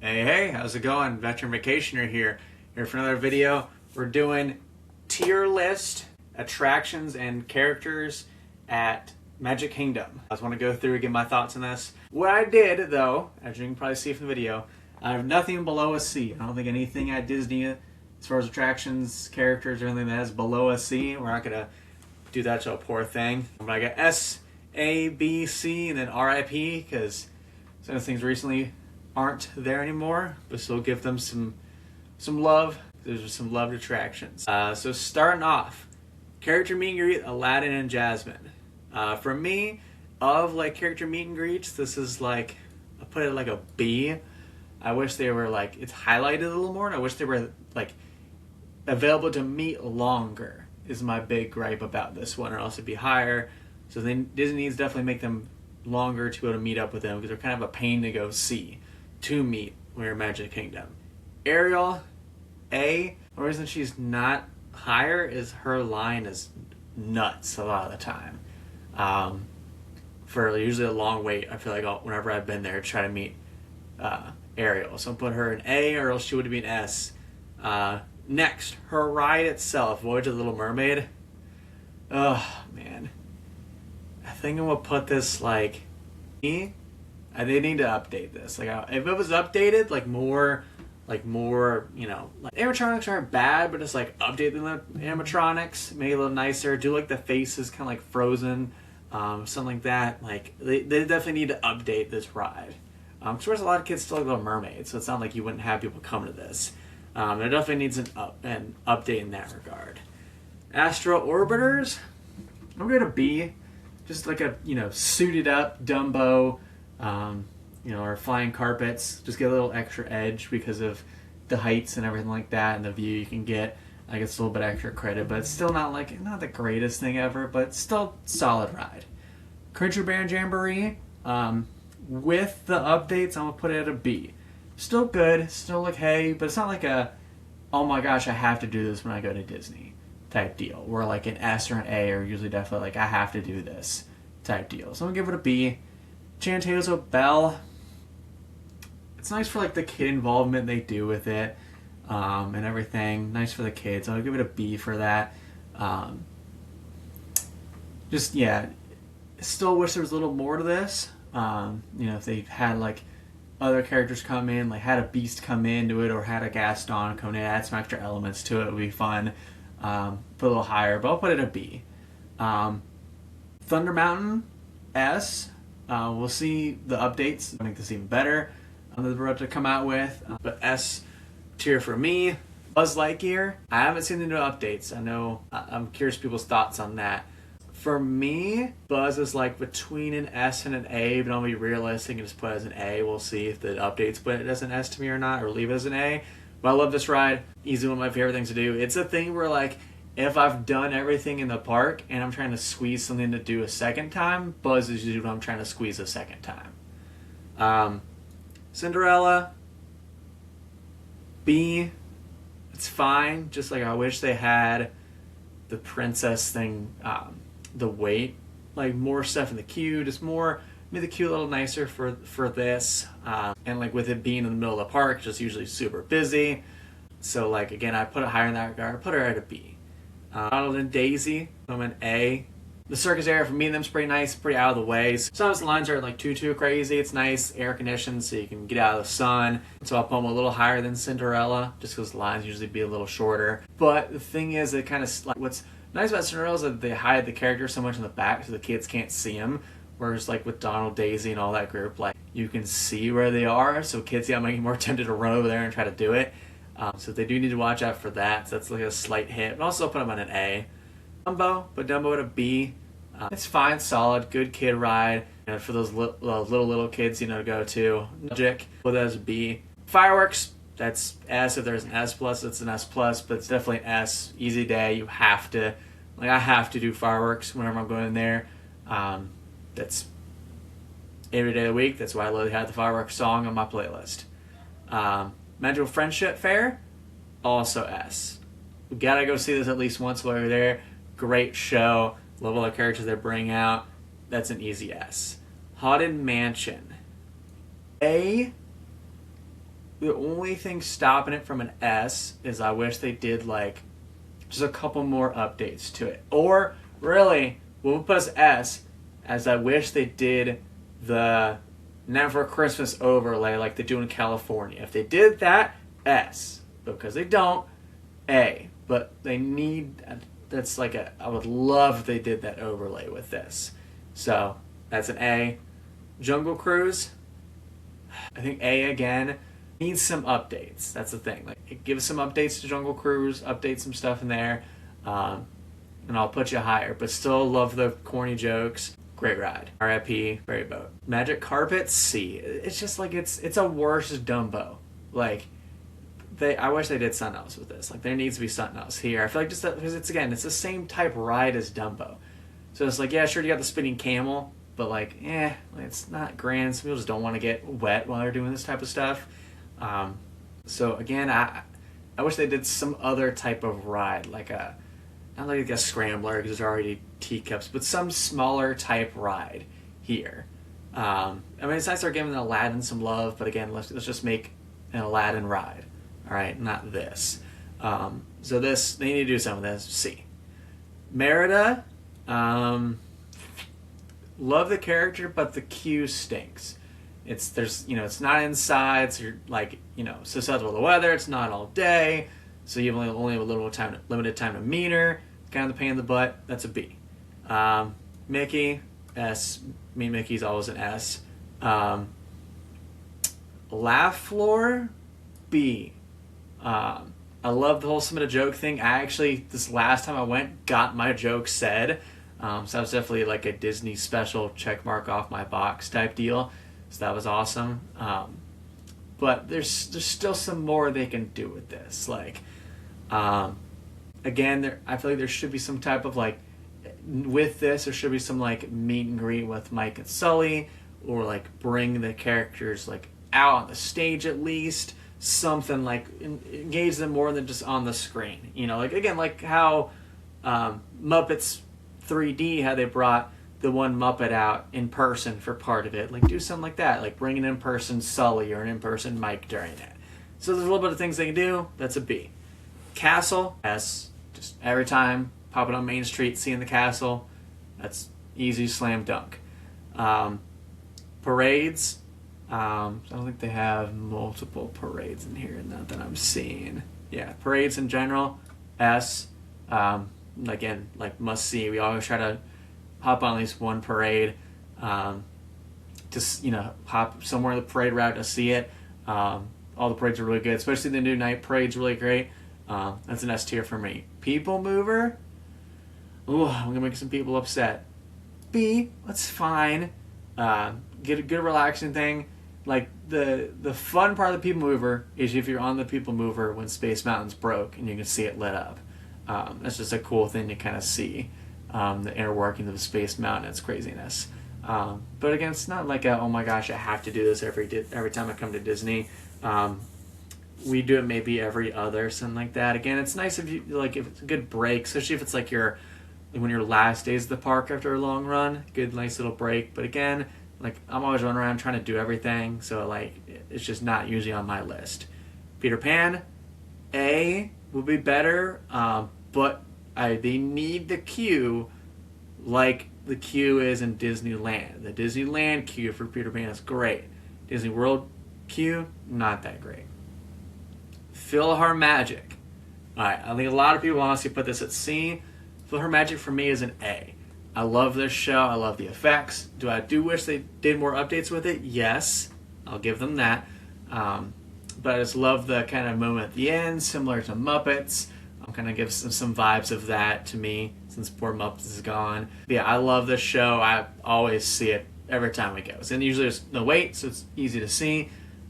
Hey, how's it going? Veteran Vacationer here for another video. We're doing tier list attractions and characters at Magic Kingdom. I just want to go through and get my thoughts on this. What I did, though, as you can probably see from the video, I have nothing below a C. I don't think anything at Disney, as far as attractions, characters, or anything that is below a C. We're not going to do that to a poor thing. But I got S, A, B, C, and then RIP, because some of the things recently aren't there anymore, but still give them some love. There's just some loved attractions. So starting off, character meet and greet, Aladdin and Jasmine. For me, of like character meet and greets, this is like, I put it like a B. I wish they were like, it's highlighted a little more, and I wish they were like available to meet longer is my big gripe about this one, or else it'd be higher. So then Disney needs to definitely make them longer to be able to meet up with them, because they're kind of a pain to go see to meet when you're in Magic Kingdom. Ariel, A. The reason she's not higher is her line is nuts a lot of the time. For usually a long wait, I feel like whenever I've been there to try to meet Ariel. So I'll put her in A, or else she would be an S. Next, her ride itself, Voyage of the Little Mermaid. Oh, man. I think I'm going to put this like E. They need to update this. Like, if it was updated, like more, you know, like animatronics aren't bad, but just like update the animatronics, make it a little nicer. Do like the faces kind of like Frozen, something like that. Like they definitely need to update this ride. Because there's a lot of kids still like Little Mermaid, so it's not like you wouldn't have people come to this. It definitely needs an update in that regard. Astro Orbiters, I'm going to B. Just like a, you know, suited up Dumbo, you know, or flying carpets. Just get a little extra edge because of the heights and everything like that, and the view you can get. I guess a little bit extra credit, but it's still not the greatest thing ever, but still solid ride. Cruncher Band Jamboree, with the updates, I'm gonna put it at a B. Still good, still like hey, but it's not like a, oh my gosh, I have to do this when I go to Disney type deal. Where like an S or an A are usually definitely like I have to do this type deal. So I'm gonna give it a B. Chanteoso Belle. It's nice for like the kid involvement they do with it, and everything. Nice for the kids. I'll give it a B for that. Just yeah, still wish there was a little more to this. You know, if they had like other characters come in, like had a Beast come into it, or had a Gaston come in, add some extra elements to it, would be fun. Put a little higher, but I'll put it a B. Thunder Mountain, S. We'll see the updates. I'll make this even better. That we're about to come out with, but S tier for me. Buzz Lightyear, I haven't seen the new updates. I know, I'm curious people's thoughts on that. For me, Buzz is like between an S and an A, but I'll be realistic and just put it as an A. We'll see if the updates put it as an S to me or not, or leave it as an A. But I love this ride. Easily one of my favorite things to do. It's a thing where like, if I've done everything in the park and I'm trying to squeeze something to do a second time, Buzz is usually what I'm trying to squeeze a second time. Cinderella, B. It's fine. Just like I wish they had the princess thing, the wait, like more stuff in the queue, just more, made the queue a little nicer for this. And like with it being in the middle of the park, just usually super busy. So like again, I put it higher in that regard. I put her at a B. Donald and Daisy, I'm an A. The circus area for me and them's pretty nice, pretty out of the way. Sometimes the lines are like too crazy. It's nice, air conditioned, so you can get out of the sun. So I'll put them a little higher than Cinderella, just because the lines usually be a little shorter. But the thing is, it kind of like what's nice about Cinderella is that they hide the characters so much in the back, so the kids can't see them. Whereas like with Donald, Daisy, and all that group, like you can see where they are, so kids might be more tempted to run over there and try to do it. So they do need to watch out for that. So that's like a slight hit. But also put them on an A. Dumbo, but Dumbo at a B. It's fine, solid, good kid ride. You know, for those little kids, you know, to go to. Magic, put that as a B. Fireworks, that's S. If there's an S plus, it's an S plus, but it's definitely an S. Easy day. You have to, like I have to do fireworks whenever I'm going in there. That's every day of the week. That's why I literally had the fireworks song on my playlist. Magical Friendship Fair, also S. We gotta go see this at least once while you're there. Great show. Love all the characters they bring out. That's an easy S. Haunted Mansion, A. The only thing stopping it from an S is I wish they did like just a couple more updates to it. Or really, what would put us S as I wish they did the Never Christmas overlay like they do in California. If they did that, S. Because they don't, A. But they need, that's like a, I would love if they did that overlay with this. So that's an A. Jungle Cruise, I think A again. Needs some updates. That's the thing. Like, it gives some updates to Jungle Cruise, update some stuff in there, and I'll put you higher. But still love the corny jokes. Great ride. R.I.P. Ferry Boat. Magic Carpet, C. It's just like it's a worse Dumbo. Like, I wish they did something else with this. Like, there needs to be something else here. I feel like just because it's the same type ride as Dumbo. So it's like, yeah, sure, you got the spinning camel, but like, it's not grand. Some people just don't want to get wet while they're doing this type of stuff. So again, I wish they did some other type of ride, like not like a scrambler because there's already teacups, but some smaller type ride here. I mean, it's nice they're giving Aladdin some love, but again, let's just make an Aladdin ride. All right, not this. So they need to do some of this. C. Merida, love the character, but the queue stinks. It's not inside, so you're like, susceptible to the weather. It's not all day, so you only have a limited time to meet her. Kind of the pain in the butt. That's a B. Mickey, S. Me, Mickey's always an S. Laugh floor, B. I love the whole submit a joke thing. I actually, this last time I went, got my joke said. So that was definitely like a Disney special check mark off my box type deal. So that was awesome. But there's still some more they can do with this. Like, again, I feel like there should be some type of like, with this, there should be some like meet and greet with Mike and Sully, or like bring the characters like out on the stage at least. Something like engage them more than just on the screen. Like again, like how Muppets 3D, how they brought the one Muppet out in person for part of it. Like, do something like that. Like, bring an in-person Sully or an in-person Mike during it. So there's a little bit of things they can do. That's a B. Castle, S. Just every time, popping on Main Street, seeing the castle. That's easy slam dunk. Parades. I don't think they have multiple parades in here, not that I'm seeing. Yeah, parades in general, S. Again, like must see. We always try to hop on at least one parade, just hop somewhere in the parade route to see it. All the parades are really good, especially the new night parade's really great. That's an S tier for me. People mover, ooh, I'm gonna make some people upset. B, that's fine. Get a good relaxing thing. Like the fun part of the people mover is if you're on the people mover when Space Mountain's broke and you can see it lit up. That's just a cool thing to kind of see. The inner working of the Space Mountain, its craziness. But again, it's not like oh my gosh, I have to do this every time I come to Disney. We do it maybe every other, something like that. Again, it's nice if if it's a good break, especially if it's like when your last days at the park after a long run, good nice little break. But again, like I'm always running around trying to do everything, so like it's just not usually on my list. Peter Pan, A would be better, but they need the queue like the queue is in Disneyland. The Disneyland queue for Peter Pan is great. Disney World queue, not that great. PhilharMagic. Alright, I think a lot of people honestly put this at C. PhilharMagic for me is an A. I love this show. I love the effects. Do I wish they did more updates with it? Yes. I'll give them that. But I just love the kind of moment at the end, similar to Muppets. I'm kind of give some vibes of that to me since poor Muppets is gone. But yeah, I love this show. I always see it every time we go. And usually there's no wait, so it's easy to see.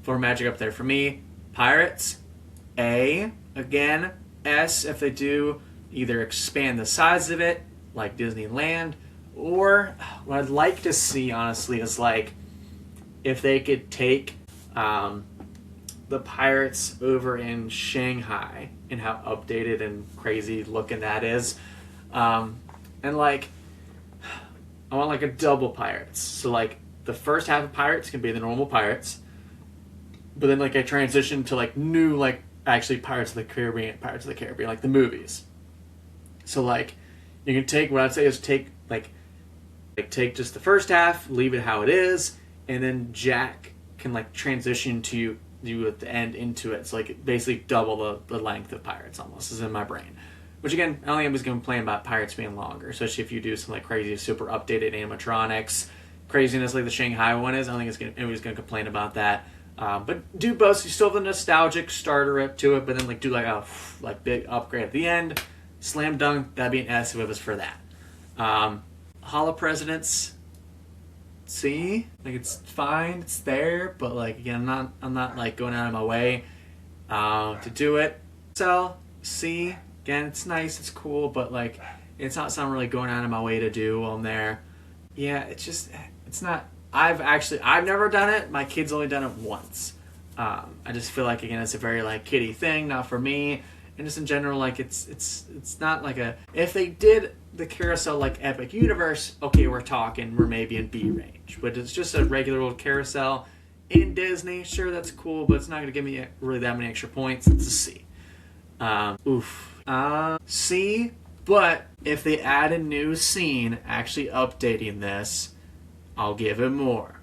PhilharMagic up there for me. Pirates, A. Again, S if they do either expand the size of it, like Disneyland, or what I'd like to see, honestly, is like if they could take the Pirates over in Shanghai and how updated and crazy looking that is. And like, I want like a double Pirates. So like the first half of Pirates can be the normal Pirates. but then like I transitioned to like new like actually Pirates of the Caribbean, like the movies. So like you can take what I'd say is take take just the first half, leave it how it is, and then Jack can like transition to you at the end into it. So like basically double the length of Pirates almost is in my brain. Which again, I don't think anybody's gonna complain about Pirates being longer, especially if you do some like crazy super updated animatronics, craziness like the Shanghai one is. I don't think anybody's gonna complain about that. But do both. You still have the nostalgic starter up to it, but then like do like a like big upgrade at the end. Slam dunk. That'd be an S if it was for that. Hall of Presidents. C, like it's fine, it's there, but like again, I'm not like going out of my way to do it. So C, again, it's nice, it's cool, but like it's not something really going out of my way to do on there. Yeah, it's not. I've never done it. My kid's only done it once. I just feel like again, it's a very like kiddie thing, not for me. And just in general, like it's not like a. If they did the carousel like Epic Universe, okay, we're maybe in B range. But it's just a regular old carousel in Disney. Sure, that's cool, but it's not gonna give me really that many extra points. It's a C. C. But if they add a new scene, actually updating this, I'll give it more.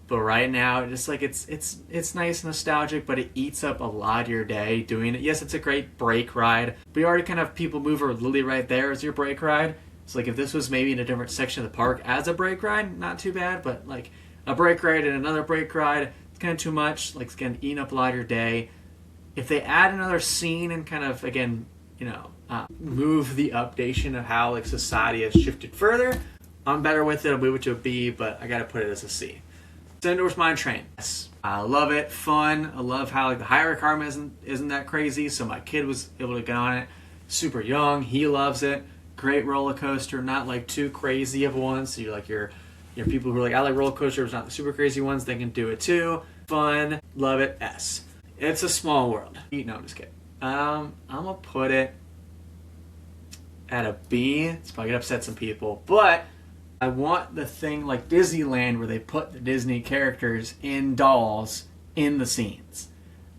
But right now, just like it's nice, nostalgic, but it eats up a lot of your day doing it. Yes, it's a great break ride, but you already kind of have People Mover literally right there as your break ride. So like if this was maybe in a different section of the park as a break ride, not too bad. But like a break ride and another break ride, it's kind of too much. Like it's gonna eat up a lot of your day. If they add another scene and kind of again, move the updation of how like society has shifted further, I'm better with it. I'll move it to a B, but I gotta put it as a C. Star Wars Mine Train. Yes. I love it. Fun. I love how like the high requirement isn't that crazy. So my kid was able to get on it. Super young. He loves it. Great roller coaster. Not like too crazy of one. So you're like your people who are like, I like roller coasters, not the super crazy ones. They can do it too. Fun. Love it. S. It's a Small World. No, I'm just kidding. I'm gonna put it at a B. It's probably gonna upset some people, but I want the thing like Disneyland where they put the Disney characters in dolls in the scenes.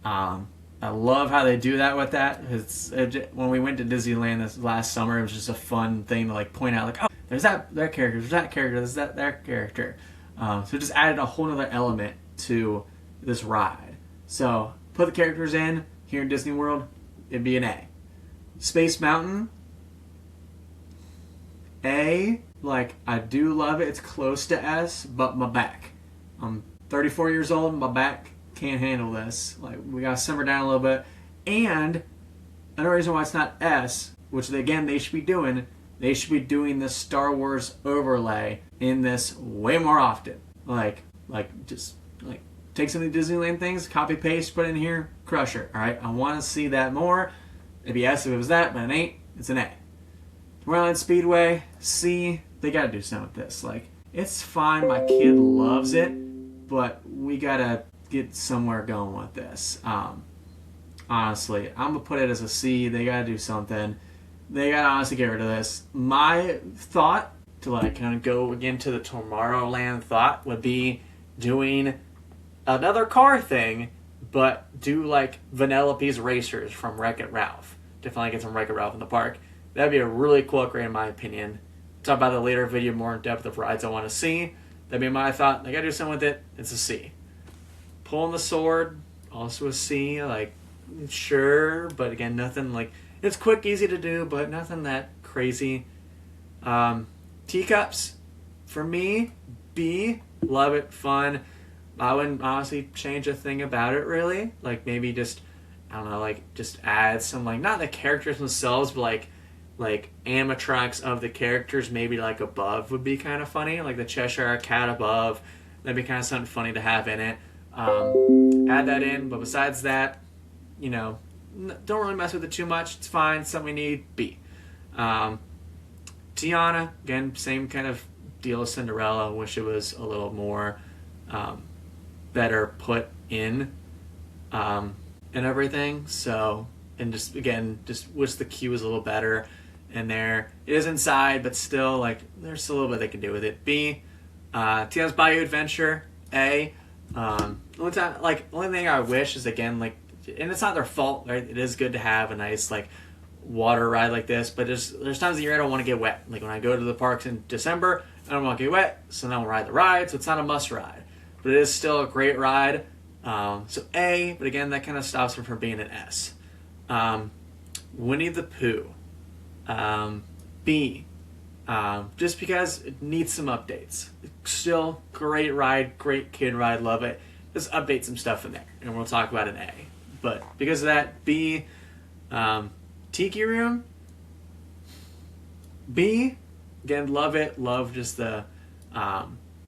I love how they do that with that. When we went to Disneyland this last summer, it was just a fun thing to like point out like, oh, there's that character, there's that character, there's that character. So it just added a whole other element to this ride. So put the characters in here in Disney World, it'd be an A. Space Mountain, A. Like, I do love it. It's close to S, but my back. I'm 34 years old, my back can't handle this. Like, we gotta simmer down a little bit. And another reason why it's not S, which again they should be doing this Star Wars overlay in this way more often. Like just like take some of the Disneyland things, copy paste, put in here, crush it. All right, I want to see that more. It'd be S if it was that, but it ain't. It's an A. Tomorrowland Speedway, C. They gotta do something with this. Like, it's fine. My kid loves it, but we gotta get somewhere going with this. Honestly, I'm gonna put it as a C. They gotta do something. They gotta honestly get rid of this. My thought to like kind of go again to the Tomorrowland thought would be doing another car thing, but do like Vanellope's Racers from Wreck-It Ralph to finally get some Wreck-It Ralph in the park. That'd be a really cool upgrade in my opinion. Talk about the later video more in depth of rides I want to see. That'd be my thought. They gotta do something with it. It's a C. Pulling the Sword, also a C. Like, sure, but again, nothing like it's quick, easy to do, but nothing that crazy. Teacups, for me, B. Love it, fun. I wouldn't honestly change a thing about it really. Like maybe just I don't know, like just add some like not the characters themselves, but like animatronics of the characters maybe like above would be kind of funny, like the Cheshire Cat above. That'd be kind of something funny to have in it. Add that in, but besides that, don't really mess with it too much. It's fine. It's something we need. B. Tiana, again, same kind of deal as Cinderella. Wish it was a little more better put in and everything. So, and just again, just wish the queue was a little better. And there it is inside, but still like there's a little bit they can do with it. B. Tiana's Bayou Adventure. A. Only thing I wish is, again, like, and it's not their fault, right? It is good to have a nice, like, water ride like this, but there's times of the year I don't want to get wet. Like when I go to the parks in December, I don't want to get wet, so then I'll ride the ride. So it's not a must ride, but it is still a great ride. So A, but again, that kind of stops it from being an S. Winnie the Pooh. B, just because it needs some updates. Still great ride, great kid ride, love it. Just update some stuff in there, and we'll talk about an A. But because of that, B, Tiki Room. B, again, love it. Love just the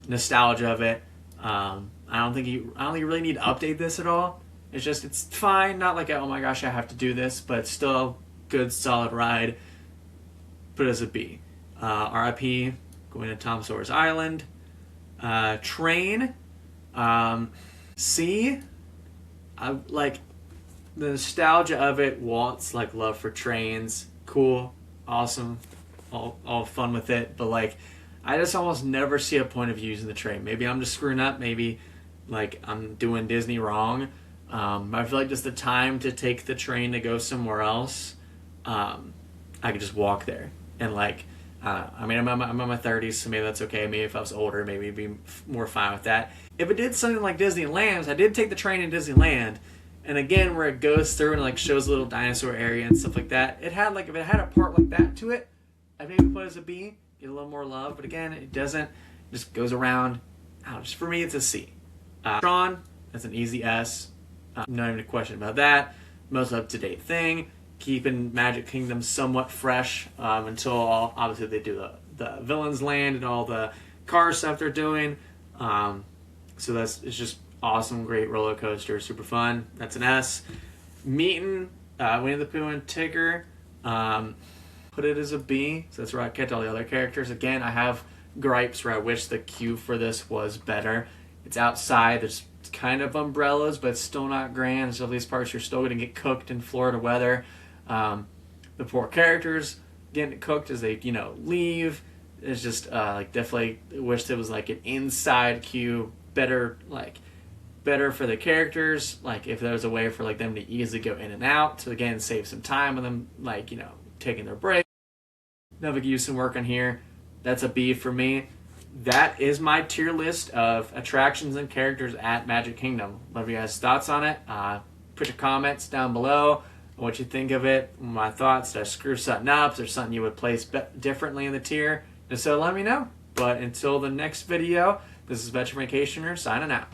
nostalgia of it. I don't think you really need to update this at all. It's fine. Not like oh my gosh, I have to do this, but still a good solid ride. Put it as a B. RIP, going to Tom Sawyer's Island. Train. C. I like the nostalgia of it. Walt's like love for trains. Cool, awesome, all fun with it. But like, I just almost never see a point of using the train. Maybe I'm just screwing up. Maybe like I'm doing Disney wrong. I feel like just the time to take the train to go somewhere else, I could just walk there and like. I mean, I'm in my 30s, so maybe that's okay. Maybe if I was older, maybe I'd be more fine with that. If it did something like Disneyland, I did take the train in Disneyland, and again, where it goes through and like shows a little dinosaur area and stuff like that, if it had a part like that to it, I'd maybe put it as a B, get a little more love. But again, it doesn't. It just goes around. Just for me, it's a C. Tron, that's an easy S. Not even a question about that. Most up-to-date thing. Keeping Magic Kingdom somewhat fresh until obviously they do the Villains Land and all the car stuff they're doing. So it's just awesome, great roller coaster, super fun. That's an S. Meetin', Winnie the Pooh and Tigger, put it as a B. So that's where I kept all the other characters. Again, I have gripes where I wish the queue for this was better. It's outside. There's kind of umbrellas, but it's still not grand. So these parks, you're still going to get cooked in Florida weather. The poor characters getting cooked as they leave. It's just like definitely wish there was like an inside queue, better for the characters. Like if there was a way for like them to easily go in and out to again save some time with them taking their break. Never could use some work on here. That's a B for me. That is my tier list of attractions and characters at Magic Kingdom. Love you guys' thoughts on it. Put your comments down below. What you think of it, my thoughts. Did I screw something up? Is there something you would place differently in the tier? And so let me know. But until the next video, this is Veteran Vacationer signing out.